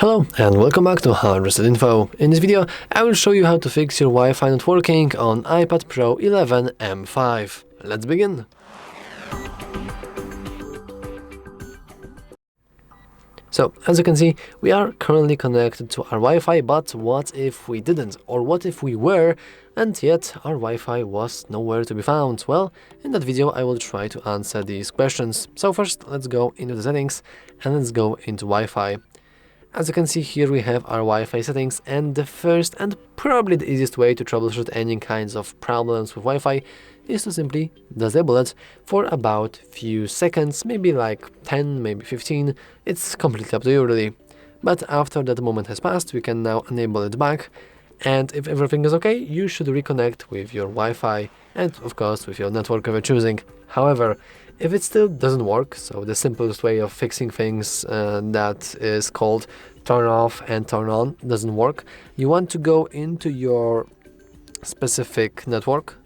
Hello and welcome back to HardReset.Info. In this video, I will show you how to fix your Wi-Fi not working on iPad Pro 11 M5. Let's begin. So, as you can see, we are currently connected to our Wi-Fi, but what if we didn't? Or what if we were, and yet our Wi-Fi was nowhere to be found? Well, in that video I will try to answer these questions. So first, let's go into the settings, and let's go into Wi-Fi. As you can see here, we have our Wi-Fi settings, and the first and probably the easiest way to troubleshoot any kinds of problems with Wi-Fi is to simply disable it for about few seconds, maybe like 10, maybe 15, it's completely up to you really. But after that moment has passed, we can now enable it back, and if everything is okay, you should reconnect with your Wi-Fi and of course with your network of your choosing. However, if it still doesn't work, so the simplest way of fixing things that is called turn off and turn on doesn't work, you want to go into your specific network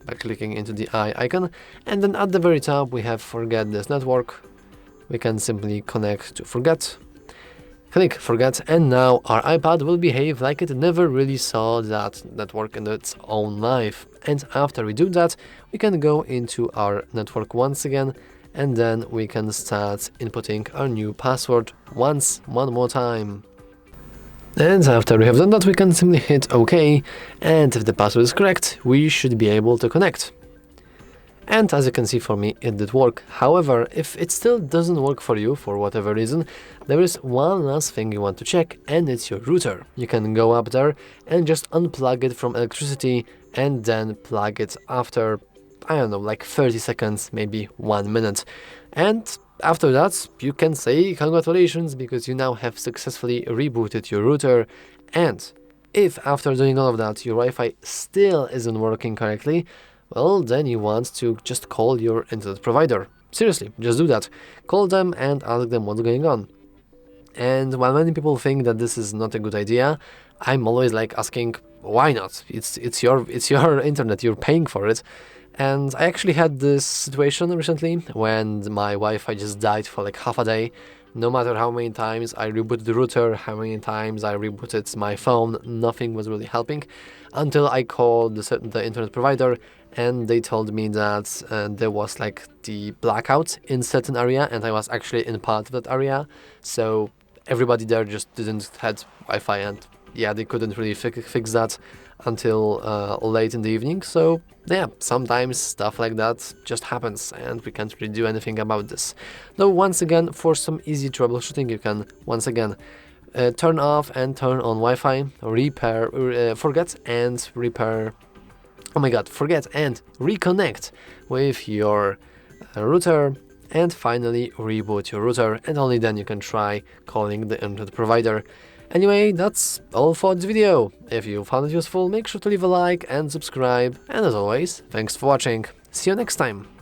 by clicking into the eye icon, and then at the very top we have forget this network. We can simply connect to forget. Click forget, and now our iPad will behave like it never really saw that network in its own life. And after we do that, we can go into our network once again, and then we can start inputting our new password one more time. And after we have done that, we can simply hit OK, and if the password is correct, we should be able to connect. And as you can see, for me, it did work. However, if it still doesn't work for you, for whatever reason, there is one last thing you want to check, and it's your router. You can go up there and just unplug it from electricity and then plug it after, I don't know, like 30 seconds, maybe 1 minute. And after that, you can say congratulations, because you now have successfully rebooted your router. And if after doing all of that, your Wi-Fi still isn't working correctly, well, then you want to just call your internet provider. Seriously, just do that. Call them and ask them what's going on. And while many people think that this is not a good idea, I'm always like asking, why not? It's your internet, you're paying for it. And I actually had this situation recently when my Wi-Fi just died for like half a day. No matter how many times I rebooted the router, how many times I rebooted my phone, nothing was really helping until I called the internet provider, and they told me that there was like the blackout in certain area, and I was actually in part of that area. So everybody there just didn't had Wi-Fi, and yeah, they couldn't really fix that until late in the evening. So yeah, sometimes stuff like that just happens and we can't really do anything about this. Though once again, for some easy troubleshooting, you can once again turn off and turn on Wi-Fi, forget and reconnect with your router, and finally reboot your router, and only then you can try calling the internet provider. Anyway, that's all for this video. If you found it useful, make sure to leave a like and subscribe, and as always, thanks for watching. See you next time.